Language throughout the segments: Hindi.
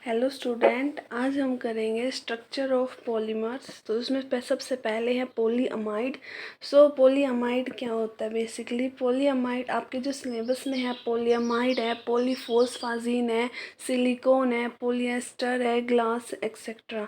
हेलो स्टूडेंट, आज हम करेंगे स्ट्रक्चर ऑफ पॉलीमर्स। तो उसमें सबसे पहले है पॉलीअमाइड। पॉलीअमाइड क्या होता है? बेसिकली पॉलीअमाइड आपके जो सिलेबस में है, पॉलीअमाइड है, पॉलीफॉस्फाजीन है, सिलिकॉन है, पॉलिएस्टर है, ग्लास एक्सेट्रा।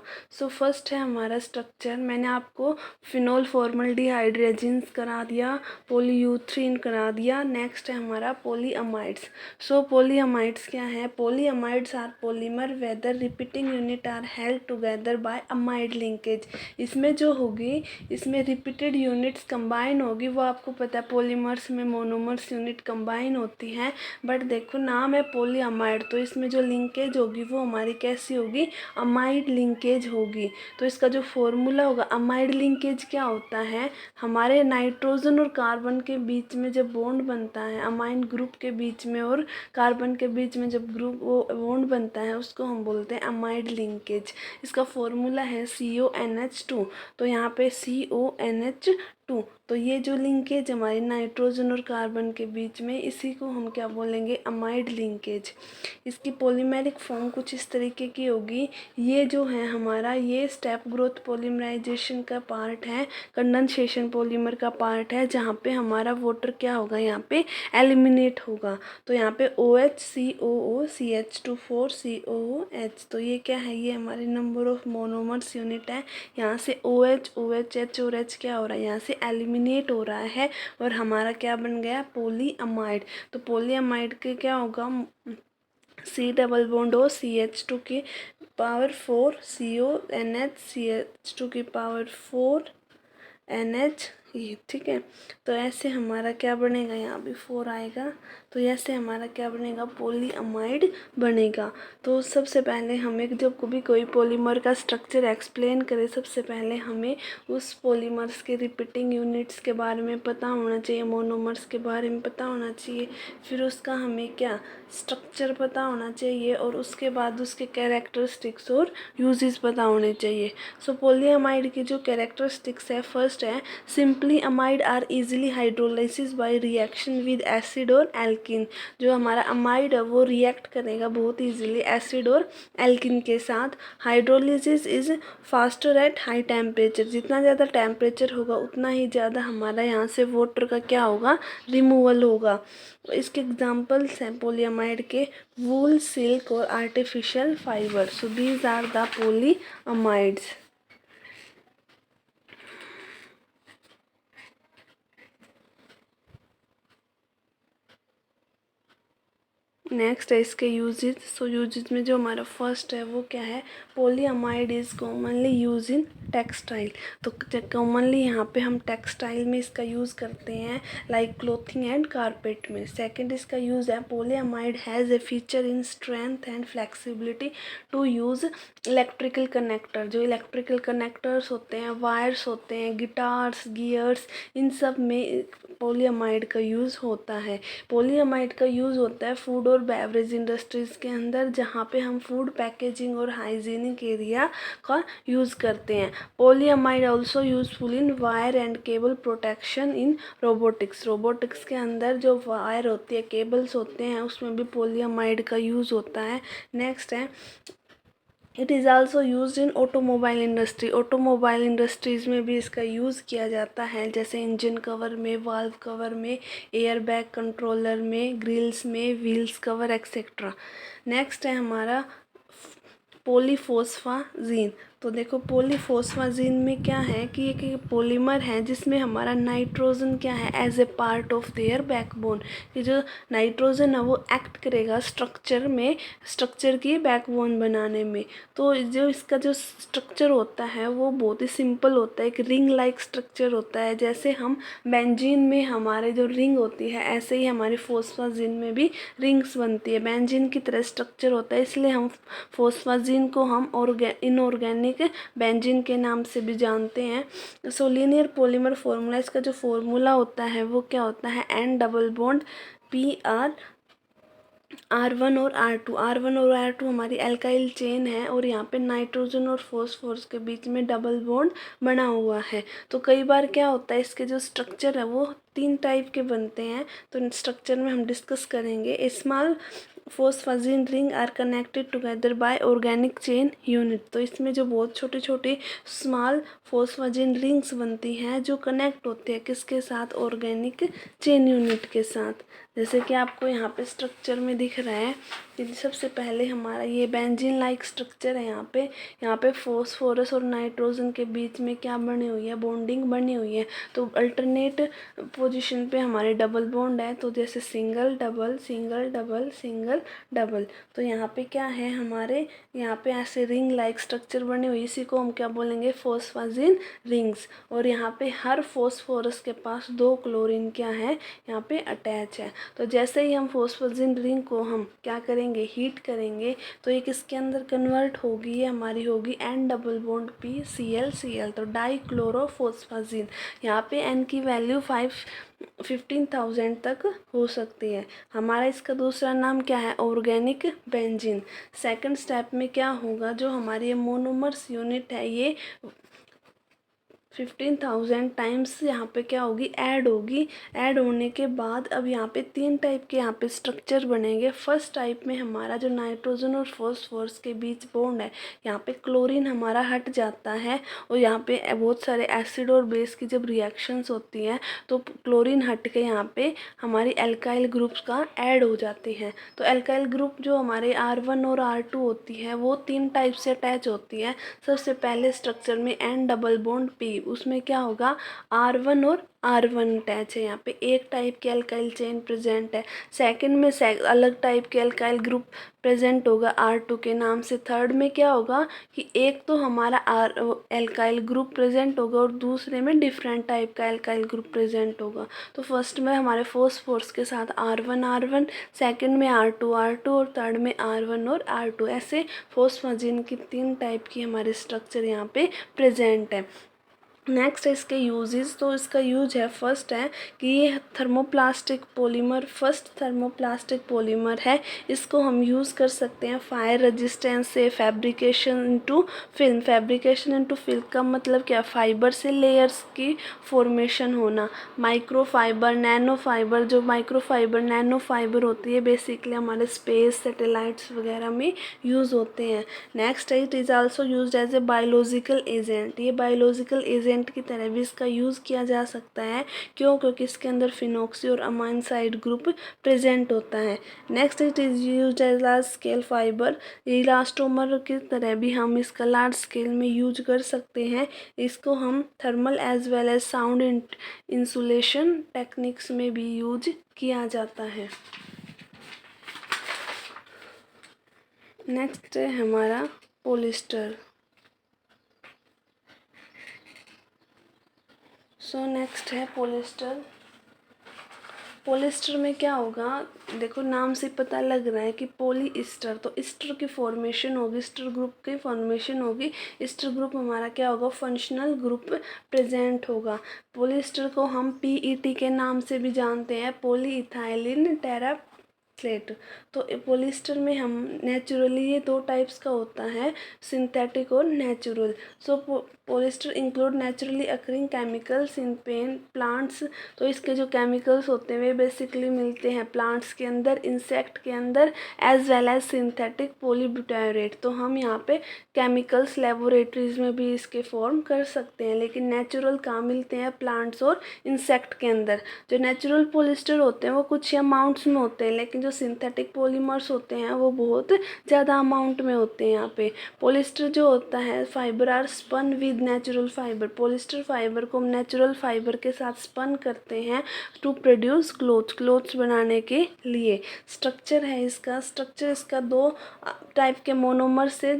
फर्स्ट है हमारा स्ट्रक्चर। मैंने आपको फिनोल फॉर्मल्डिहाइड रेजिन्स करा दिया, पॉलीयूथ्रीन करा दिया। नेक्स्ट है हमारा पॉलीअमाइड्स। पॉलीअमाइड्स क्या है? Polyamides are polymer whether repeating unit are held together by amide linkage. इसमें जो होगी, इसमें रिपीटेड यूनिट्स कंबाइन होगी। वो आपको पता है पॉलीमर्स में मोनोमर्स यूनिट कंबाइन होती हैं, बट देखो नाम है पॉलीअमाइड, तो इसमें जो लिंकेज होगी वो हमारी कैसी होगी? अमाइड लिंकेज होगी। तो इसका जो फॉर्मूला होगा, अमाइड लिंकेज क्या होता है? हमारे नाइट्रोजन और कार्बन के बीच में जब बॉन्ड बनता है, अमाइन ग्रुप के बीच में और कार्बन के बीच में जब ग्रुप वो बॉन्ड बनता है, उसको हम बोलते हैं अमाइड लिंकेज। इसका फॉर्मूला है CONH2। तो यहाँ पे CONH2, तो ये जो लिंकेज हमारी नाइट्रोजन और कार्बन के बीच में, इसी को हम क्या बोलेंगे? Amide linkage. इसकी पॉलीमेरिक फॉर्म कुछ इस तरीके की होगी। ये जो है हमारा, ये स्टेप ग्रोथ पॉलीमराइजेशन का पार्ट है, कंडेंसेशन पॉलीमर का पार्ट है, जहाँ पे हमारा वाटर क्या होगा? यहाँ पे एलिमिनेट होगा। तो यहाँ पे OH COO CH2 4 COOH। तो ये क्या है? ये हमारे नंबर ऑफ मोनोमर्स यूनिट है। यहाँ से OH OH H और H क्या हो रहा है? यहाँ से एलिमिनेट हो रहा है और हमारा क्या बन गया? पॉलीअमाइड। तो पॉलीअमाइड के क्या होगा? C double bond O CH2 की पावर 4 CONH CH2 की पावर 4 NH, ये ठीक है। तो ऐसे हमारा क्या बनेगा? यहाँ भी 4 आएगा। तो ऐसे हमारा क्या बनेगा? पॉलीअमाइड बनेगा। तो सबसे पहले हमें जब कभी कोई पॉलीमर का स्ट्रक्चर एक्सप्लेन करे, सबसे पहले हमें उस पॉलीमर्स के रिपीटिंग यूनिट्स के बारे में पता होना चाहिए, मोनोमर्स के बारे में पता होना चाहिए, फिर उसका हमें क्या स्ट्रक्चर पता होना चाहिए, और उसके बाद उसके कैरेक्टरिस्टिक्स और यूजेस पता होने चाहिए। पॉलीअमाइड की जो कैरेक्टरिस्टिक्स है, फर्स्ट है simply amide are easily hydrolysis by reaction with acid और एल्किन। जो हमारा अमाइड है वो रिएक्ट करेगा बहुत इजीली एसिड और एल्किन के साथ। Hydrolysis is faster at high temperature. जितना ज़्यादा टेम्परेचर होगा उतना ही ज़्यादा हमारा यहाँ से वाटर का क्या होगा? रिमूवल होगा। इसके एग्जाम्पल्स हैं पॉलीअमाइड के, वूल, सिल्क और artificial fibre. So these are the polyamides. Next है इसके यूजेज। यूजेज में जो हमारा फर्स्ट है वो क्या है? Polyamide is commonly use in textile. तो कॉमनली यहाँ पे हम टेक्सटाइल में इसका यूज़ करते हैं, लाइक क्लोथिंग एंड कारपेट में। सेकंड इसका यूज़ है, polyamide has a feature in strength and flexibility to use electrical connector. जो इलेक्ट्रिकल कनेक्टर्स होते हैं, वायर्स होते हैं, गिटार्स, गियर्स, इन सब में पॉलीअमाइड का यूज़ होता है। पॉलीअमाइड का यूज़ होता है फूड और बेवरेज इंडस्ट्रीज़ के अंदर, जहाँ पे हम फूड पैकेजिंग और हाइजीनिक एरिया का यूज़ करते हैं। Polyamide also useful in wire and cable protection in robotics. Robotics के अंदर जो वायर होती है, केबल्स होते हैं, उसमें भी पॉलीअमाइड का यूज़ होता है। नेक्स्ट है, it is also use in automobile industry. Automobile industries में भी इसका यूज़ किया जाता है, जैसे इंजन कवर में, वाल्व कवर में, एयर बैग कंट्रोलर में, ग्रिल्स में, व्हील्स कवर एक्सेट्रा। नेक्स्ट है हमारा पॉलीफॉस्फाजीन। तो देखो पॉलीफॉस्फाजीन में क्या है कि एक पॉलीमर है जिसमें हमारा नाइट्रोजन क्या है? As a part of their backbone. कि जो नाइट्रोजन है वो एक्ट करेगा स्ट्रक्चर में, स्ट्रक्चर की बैकबोन बनाने में। तो जो इसका जो स्ट्रक्चर होता है वो बहुत ही सिंपल होता है, एक रिंग लाइक स्ट्रक्चर होता है। जैसे हम बेंजीन में हमारे जो रिंग होती है, ऐसे ही हमारे फोस्फाजीन में भी रिंग्स बनती है। बेंजीन की तरह स्ट्रक्चर होता है, इसलिए हम फोस्फाजीन को हम इनऑर्गेनिक बेंजीन के नाम से भी जानते हैं। लीनियर पॉलीमर फॉर्मूला, इसका जो फॉर्मूला होता है वो क्या होता है? N double bond PR R1 और R2। R1 और R2 हमारी एल्काइल चेन है, और यहाँ पे नाइट्रोजन और फॉस्फोरस के बीच में डबल बॉन्ड बना हुआ है। तो कई बार क्या होता है, इसके जो स्ट्रक्चर है वो 3 टाइप के बनते हैं। तो स्ट्रक्चर में हम डिस्कस करेंगे। Small phosphazene ring are connected together by organic chain unit. तो इसमें जो बहुत छोटे छोटे स्मॉल फॉस्फाजिन रिंग्स बनती हैं जो कनेक्ट होते हैं किसके साथ, ऑर्गेनिक चेन यूनिट के साथ। जैसे कि आपको यहाँ पे स्ट्रक्चर में दिख रहा है कि सबसे पहले हमारा ये बेंजीन लाइक स्ट्रक्चर है। यहाँ पे फॉस्फोरस और नाइट्रोजन के बीच में क्या बनी हुई है, बॉन्डिंग बनी हुई है। तो अल्टरनेट पोजीशन पे हमारे डबल बॉन्ड है, तो जैसे single double single double single double. तो यहाँ पे क्या है, हमारे यहाँ पे ऐसे रिंग लाइक स्ट्रक्चर बनी हुई, इसी को हम क्या बोलेंगे, फॉस्फाजिन रिंग्स। और यहाँ पे हर फॉस्फोरस के पास 2 क्लोरीन क्या है, यहाँ पे अटैच है। तो जैसे ही हम फॉस्फोजिन रिंग को हम क्या करेंगे, हीट करेंगे, तो ये किसके अंदर कन्वर्ट होगी, ये हमारी होगी N डबल बॉन्ड PCl, तो डाइक्लोरोफॉस्फाजिन। यहाँ पे N की वैल्यू 15,000 तक हो सकती है। हमारा इसका दूसरा नाम क्या है, ऑर्गेनिक बेंजीन। सेकंड स्टेप में क्या होगा, जो हमारी मोनोमर्स यूनिट है ये 15,000 टाइम्स यहाँ पे क्या होगी, ऐड होगी। ऐड होने के बाद अब यहाँ पे 3 टाइप के यहाँ पे स्ट्रक्चर बनेंगे। फर्स्ट टाइप में हमारा जो नाइट्रोजन और फॉस्फोरस के बीच बॉन्ड है, यहाँ पे क्लोरीन हमारा हट जाता है और यहाँ पे बहुत सारे एसिड और बेस की जब रिएक्शंस होती हैं तो क्लोरीन हट के यहाँ पे हमारी एल्काइल ग्रुप्स का ऐड हो जाते हैं। तो एल्काइल ग्रुप जो हमारे R1 और R2 होती है वो 3 टाइप से अटैच होती है। सबसे पहले स्ट्रक्चर में N डबल बॉन्ड P, उसमें क्या होगा, R1 और R1 अटैच है। यहाँ पे एक टाइप की अल्काइल चेन प्रेजेंट है। सेकंड में अलग टाइप के अल्काइल ग्रुप प्रेजेंट होगा R2 के नाम से। थर्ड में क्या होगा कि एक तो हमारा एल्काइल ग्रुप प्रेजेंट होगा और दूसरे में डिफरेंट टाइप का एल्काइल ग्रुप प्रेजेंट होगा। तो फर्स्ट में हमारे फॉस्फोरस के साथ R1, सेकंड में R2 और थर्ड में R1 और R2। ऐसे फॉस्फाजिन की 3 टाइप की हमारे स्ट्रक्चर यहाँ पे प्रेजेंट है। नेक्स्ट है इसके यूजेस। तो इसका यूज है, फर्स्ट है कि ये thermoplastic polymer, first thermoplastic polymer है। इसको हम यूज़ कर सकते हैं फायर रेजिस्टेंस से fabrication into film. Fabrication into film का मतलब क्या, फाइबर से लेयर्स की फॉर्मेशन होना। माइक्रो फाइबर, नैनो फाइबर, जो माइक्रो फाइबर नैनो फाइबर होती है बेसिकली हमारे स्पेस सैटेलाइट्स वगैरह में यूज़ होते हैं। नेक्स्ट है, it is also used as a biological agent. ये बायोलॉजिकल एजेंट की तरह भी इसका यूज़ किया जा सकता है। क्यों, क्योंकि इसके अंदर फिनॉक्सी और अमाइन साइड ग्रुप प्रेजेंट होता है। Next, it is used as large scale fibre. Elastomer की तरह भी हम इसका लार्ज स्केल में यूज कर सकते हैं। इसको हम thermal as well as sound insulation techniques में भी यूज किया जाता है। नेक्स्ट है हमारा पॉलिस्टर। सो नेक्स्ट है पॉलिस्टर। पॉलिस्टर में क्या होगा, देखो नाम से पता लग रहा है कि पॉलीइस्टर, तो ईस्टर की फॉर्मेशन होगी, ईस्टर ग्रुप की फॉर्मेशन होगी। ईस्टर ग्रुप हमारा क्या होगा, फंक्शनल ग्रुप प्रेजेंट होगा। पॉलिस्टर को हम PET के नाम से भी जानते हैं, पॉलीइथाइलिन टेराफ्लेट। तो पॉलिस्टर में हम नेचुरली ये 2 टाइप्स का होता है, सिंथेटिक और natural. So polyester include naturally occurring chemicals in plants. तो इसके जो केमिकल्स होते हैं वे बेसिकली मिलते हैं प्लांट्स के अंदर, इंसेक्ट के अंदर, एज वेल एज सिंथेटिक पॉलीब्यूटायरेट। तो हम यहाँ पे केमिकल्स लेबोरेटरीज में भी इसके फॉर्म कर सकते हैं, लेकिन नेचुरल कहाँ मिलते हैं, प्लांट्स और इंसेक्ट के अंदर। जो नेचुरल पॉलिस्टर होते हैं वो कुछ अमाउंट्स में होते हैं, लेकिन जो सिंथेटिक पॉलीमर्स होते हैं वो बहुत ज़्यादा अमाउंट में होते हैं। यहाँ पे पॉलिस्टर जो होता है, fibre are spun with natural fibre. Polyester fibre को हम नेचुरल फाइबर के साथ स्पन करते हैं टू प्रोड्यूस क्लोथ्स बनाने के लिए। स्ट्रक्चर है इसका, स्ट्रक्चर इसका 2 टाइप के मोनोमर से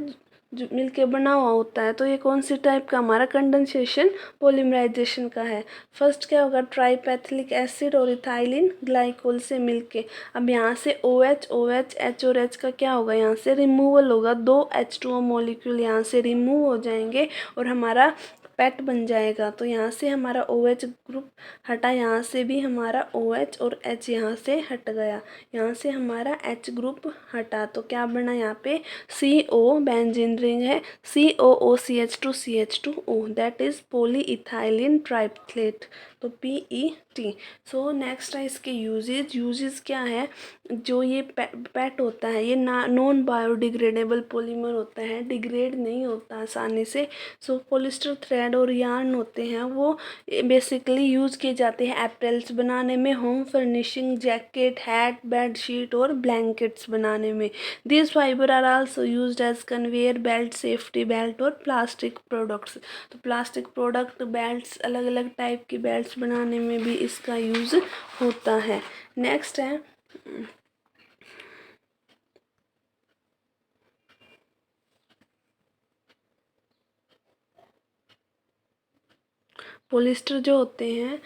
जो मिलके बना हुआ होता है। तो ये कौन सी टाइप का, हमारा कंडेंसेशन पॉलीमराइजेशन का है। फर्स्ट क्या होगा, ट्राइपैथिलिक एसिड और इथाइलिन ग्लाइकोल से मिलके। अब यहाँ से OH H और H का क्या होगा, यहाँ से रिमूवल होगा, 2 H2O मॉलिक्यूल यहाँ से रिमूव हो जाएंगे और हमारा पैट बन जाएगा। तो यहाँ से हमारा OH ग्रुप हटा, यहाँ से भी हमारा OH और H यहाँ से हट गया, यहाँ से हमारा H ग्रुप हटा। तो क्या बना यहाँ पे, CO बेंजीन रिंग है, COOCH2CH2O, दैट इज पॉलीइथाइलिन ट्राइप्लेट। तो PET। सो नेक्स्ट है इसके यूजेस क्या है, जो ये पेट होता है ये नॉन बायोडिग्रेडेबल पॉलीमर होता है, डिग्रेड नहीं होता आसानी से। सो पॉलिस्टर थ्रेड और यार्न होते हैं वो बेसिकली यूज़ किए जाते हैं एप्रल्स बनाने में, home furnishing, jacket, hat, bed sheet और ब्लैंकेट्स बनाने में। This fibre are also used as conveyor belt, safety belt और प्लास्टिक प्रोडक्ट्स। तो प्लास्टिक प्रोडक्ट, बेल्ट्स, अलग अलग टाइप की बेल्ट्स बनाने में भी इसका यूज़ होता है। नेक्स्ट है पॉलिस्टर जो होते हैं,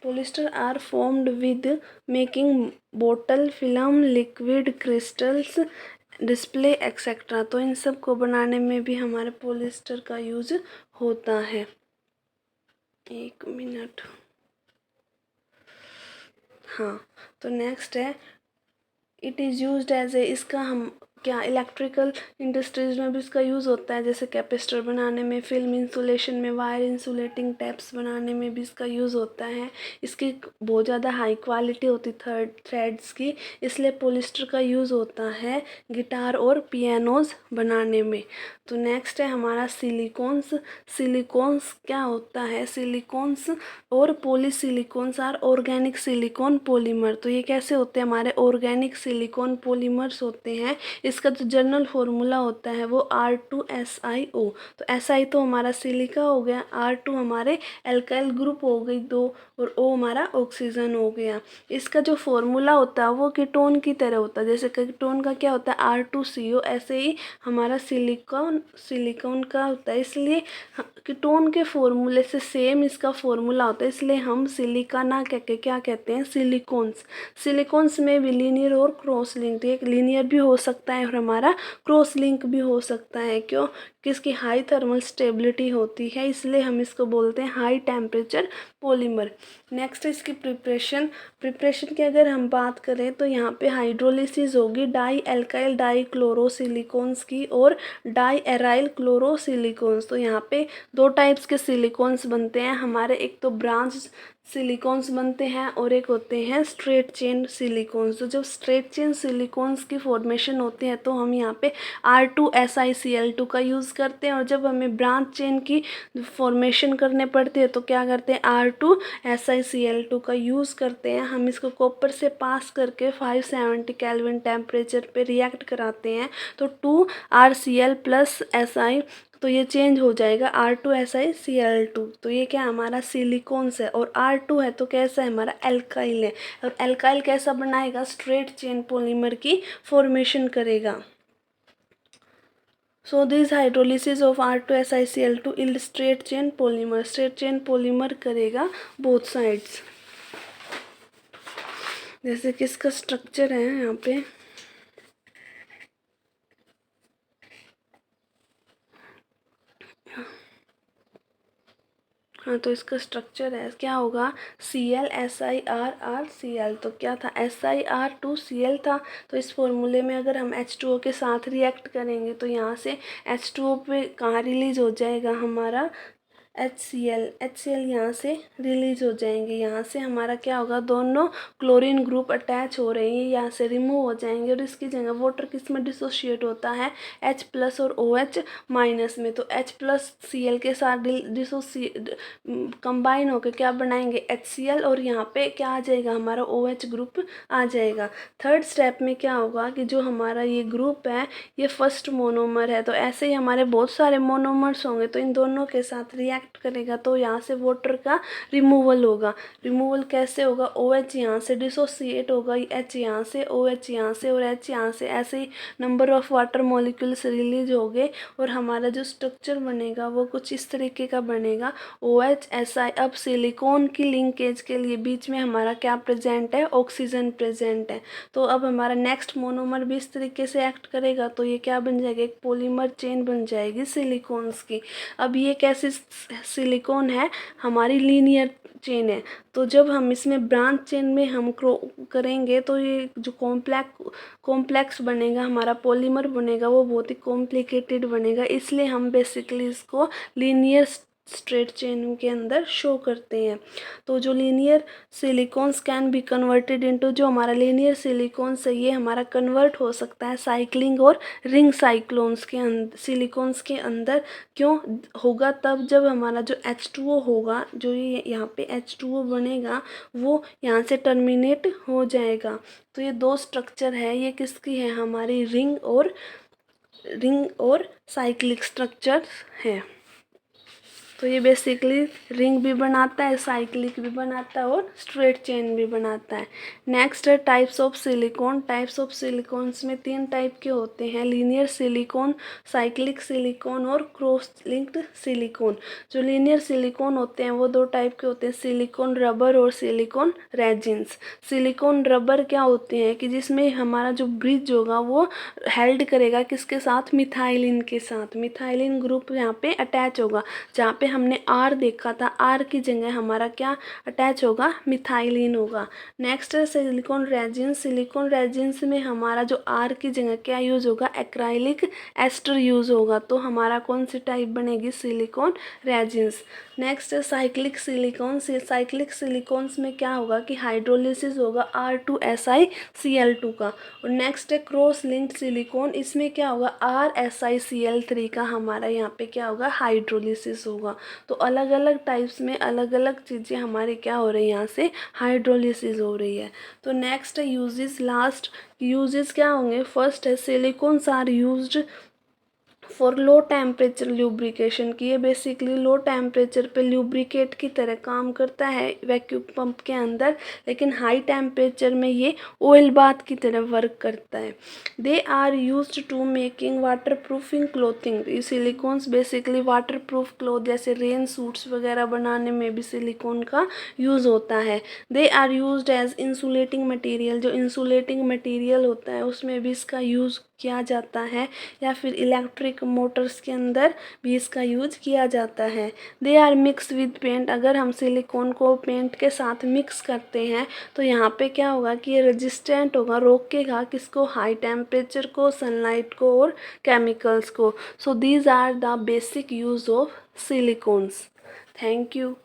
polyester are formed with making बोतल, film, liquid, crystals, display etcetera. तो इन सब को बनाने में भी हमारे पॉलिस्टर का यूज होता है। 1 मिनट। हाँ, तो नेक्स्ट है it is used as a, इसका हम क्या इलेक्ट्रिकल इंडस्ट्रीज में भी इसका यूज़ होता है, जैसे कैपेसिटर बनाने में, फिल्म इंसुलेशन में, वायर इंसुलेटिंग टैप्स बनाने में भी इसका यूज़ होता है। इसकी बहुत ज़्यादा हाई क्वालिटी होती थ्रेड्स की, इसलिए पॉलिस्टर का यूज़ होता है गिटार और पियानोज बनाने में। तो नेक्स्ट है हमारा सिलिकॉन्स। सिलिकॉन्स क्या होता है, सिलिकॉन्स और पॉलीसिलिकॉन्स आर ऑर्गेनिक सिलिकॉन पॉलीमर। तो ये कैसे होते हैं, हमारे ऑर्गेनिक सिलिकॉन पॉलीमर्स होते हैं। इसका जो जनरल फॉर्मूला होता है वो R2SiO। तो Si तो हमारा सिलिका हो गया, R2 हमारे एल्काइल ग्रुप हो गई 2, और O हमारा ऑक्सीजन हो गया। इसका जो फॉर्मूला होता है वो कीटोन की तरह होता है, जैसे कीटोन का क्या होता है R2CO, ऐसे ही हमारा सिलिकॉन का होता है। इसलिए कीटोन के फॉर्मूले से सेम इसका फॉर्मूला होता है, इसलिए हम सिलिका ना कह के क्या कहते हैं, सिलिकॉन्स। सिलिकॉन्स में भी लीनियर और क्रॉस लिंक, एक लीनियर भी हो सकता है और हमारा क्रॉस लिंक भी हो सकता है। क्यों, किसकी हाई थर्मल स्टेबिलिटी होती है, इसलिए हम इसको बोलते हैं हाई टेम्परेचर पॉलीमर। नेक्स्ट है इसकी प्रिपरेशन की अगर हम बात करें तो यहाँ पे हाइड्रोलिसिस होगी डाई एल्काइल डाईक्लोरोसिलिकॉन्स की और डाई एराइल क्लोरोसिलिकॉन्स। तो यहाँ पे 2 टाइप्स के सिलिकॉन्स बनते हैं हमारे, एक तो ब्रांच सिलिकॉन्स बनते हैं और एक होते हैं स्ट्रेट चेन सिलिकॉन्स। तो जब स्ट्रेट चेन सिलिकॉन्स की फॉर्मेशन होती है तो हम यहाँ पे R2SiCl2 का यूज़ करते हैं, और जब हमें ब्रांच चेन की फॉर्मेशन करने पड़ती है तो क्या करते हैं, R2SiCl2 का यूज़ करते हैं। हम इसको कॉपर से पास करके 570 केल्विन टेम्परेचर पे रिएक्ट कराते हैं, तो 2RCl प्लस Si, तो ये चेंज हो जाएगा R2SiCl2। तो ये क्या हमारा सिलिकॉन्स है, और R2 है तो कैसा है, हमारा एल्काइल है, और एल्काइल कैसा बनाएगा, स्ट्रेट चेन पॉलीमर की फॉर्मेशन करेगा। So this hydrolysis of R2SiCl2 yield straight chain polymer, straight chain polymer करेगा both sides। जैसे कि इसका स्ट्रक्चर है यहाँ पे, हाँ, तो इसका स्ट्रक्चर है क्या होगा, ClSiRrCl। तो क्या था, SiR2Cl था। तो इस फॉर्मूले में अगर हम H2O के साथ रिएक्ट करेंगे तो यहाँ से H2O पे कहाँ रिलीज हो जाएगा हमारा HCl यहाँ से रिलीज हो जाएंगे। यहाँ से हमारा क्या होगा, दोनों क्लोरीन ग्रुप अटैच हो रहे हैं, यहाँ से रिमूव हो जाएंगे और इसकी जगह वाटर किस में डिसोशिएट होता है, H+ और OH- में। तो H+Cl के साथ कंबाइन होकर क्या बनाएंगे, HCl, और यहाँ पे क्या आ जाएगा, हमारा OH ग्रुप आ जाएगा। थर्ड स्टेप में क्या होगा कि जो हमारा ये ग्रुप है ये फर्स्ट मोनोमर है, तो ऐसे ही हमारे बहुत सारे मोनोमर्स होंगे, तो इन दोनों के साथ रिएक्ट करेगा तो यहाँ से वाटर का रिमूवल होगा। रिमूवल कैसे होगा, OH यहाँ से डिसोसिएट होगा, H यहाँ से, OH यहाँ से और H यहाँ से, ऐसे ही number of water molecules release हो गए, और हमारा जो स्ट्रक्चर बनेगा वो कुछ इस तरीके का बनेगा, OHSi। अब सिलिकॉन की लिंकेज के लिए बीच में हमारा क्या प्रेजेंट है, ऑक्सीजन प्रेजेंट है। तो अब हमारा नेक्स्ट मोनोमर भी इस तरीके से एक्ट करेगा, तो ये क्या बन जाएगा, एक पॉलीमर चेन बन जाएगी सिलिकॉन्स की। अब ये कैसे सिलिकॉन है, हमारी लीनियर चेन है। तो जब हम इसमें ब्रांच चेन में हम करेंगे तो ये जो कॉम्प्लेक्स बनेगा, हमारा पॉलीमर बनेगा, वो बहुत ही कॉम्प्लिकेटेड बनेगा। इसलिए हम बेसिकली इसको लीनियर स्ट्रेट चेन के अंदर शो करते हैं। तो जो linear silicones can be converted into, जो हमारा लीनियर सिलिकॉन्स है ये हमारा कन्वर्ट हो सकता है साइक्लिंग और रिंग साइक्लोन्स के अंदर, सिलिकॉन्स के अंदर। क्यों होगा? तब जब हमारा जो H2O होगा, जो ये यहाँ पे H2O बनेगा वो यहाँ से टर्मिनेट हो जाएगा। तो ये दो स्ट्रक्चर है, ये किसकी है? हमारी रिंग और साइक्लिक स्ट्रक्चर है। तो ये बेसिकली रिंग भी बनाता है, साइक्लिक भी बनाता है और स्ट्रेट चेन भी बनाता है। नेक्स्ट है types of silicon. Types of silicones में 3 टाइप के होते हैं, लीनियर सिलिकॉन, साइक्लिक सिलिकॉन और क्रॉस लिंक्ड सिलिकॉन। जो लीनियर सिलिकॉन होते हैं वो 2 टाइप के होते हैं, सिलिकॉन रबर और सिलिकॉन रेजिन्स। सिलिकॉन रबर क्या होते हैं कि जिसमें हमारा जो ब्रिज होगा वो हेल्ड करेगा किसके साथ? मिथाइलिन के साथ। मिथाइलिन ग्रुप यहाँ पे अटैच होगा। जहाँ पे हमने आर देखा था, आर की जगह हमारा क्या अटैच होगा? मिथाइलिन होगा। नेक्स्ट है सिलिकॉन रेजिन। सिलिकॉन रेजिन्स में हमारा जो आर की जगह क्या यूज़ होगा? एक्राइलिक एस्टर यूज़ होगा। तो हमारा कौन सी टाइप बनेगी? Silicon resins. नेक्स्ट है साइक्लिक सिलिकॉन। साइक्लिक सिलिकॉन्स में क्या होगा कि हाइड्रोलिसिस होगा R2SiCl2 का। और नेक्स्ट है क्रॉस लिंक्ड सिलिकॉन। इसमें क्या होगा? RSiCl3 का हमारा यहाँ पे क्या होगा? हाइड्रोलिसिस होगा। तो अलग अलग टाइप्स में अलग अलग चीज़ें हमारी क्या हो रही है? यहाँ से हाइड्रोलिसिस हो रही है। तो नेक्स्ट है यूजेस। लास्ट यूजेस क्या होंगे? फर्स्ट है silicones are used for low temperature lubrication, की ये बेसिकली लो टेम्परेचर पे ल्यूब्रिकेट की तरह काम करता है वैक्यूम पंप के अंदर, लेकिन हाई टेम्परेचर में ये ऑयल बाथ की तरह वर्क करता है। They are used to making water proofing clothing. ये silicones basically water proof cloth जैसे रेन सूट्स वगैरह बनाने में भी सिलिकॉन का यूज़ होता है। They are used as insulating material. जो इंसुलेटिंग मटेरियल होता है उसमें भी इसका यूज़ किया जाता है, या फिर इलेक्ट्रिक मोटर्स के अंदर भी इसका यूज किया जाता है। They are mix with paint. अगर हम सिलिकॉन को पेंट के साथ मिक्स करते हैं तो यहाँ पे क्या होगा कि ये रेजिस्टेंट होगा, रोकेगा किसको? हाई टेम्परेचर को, सनलाइट को और केमिकल्स को। So these are the basic use of silicones. Thank you.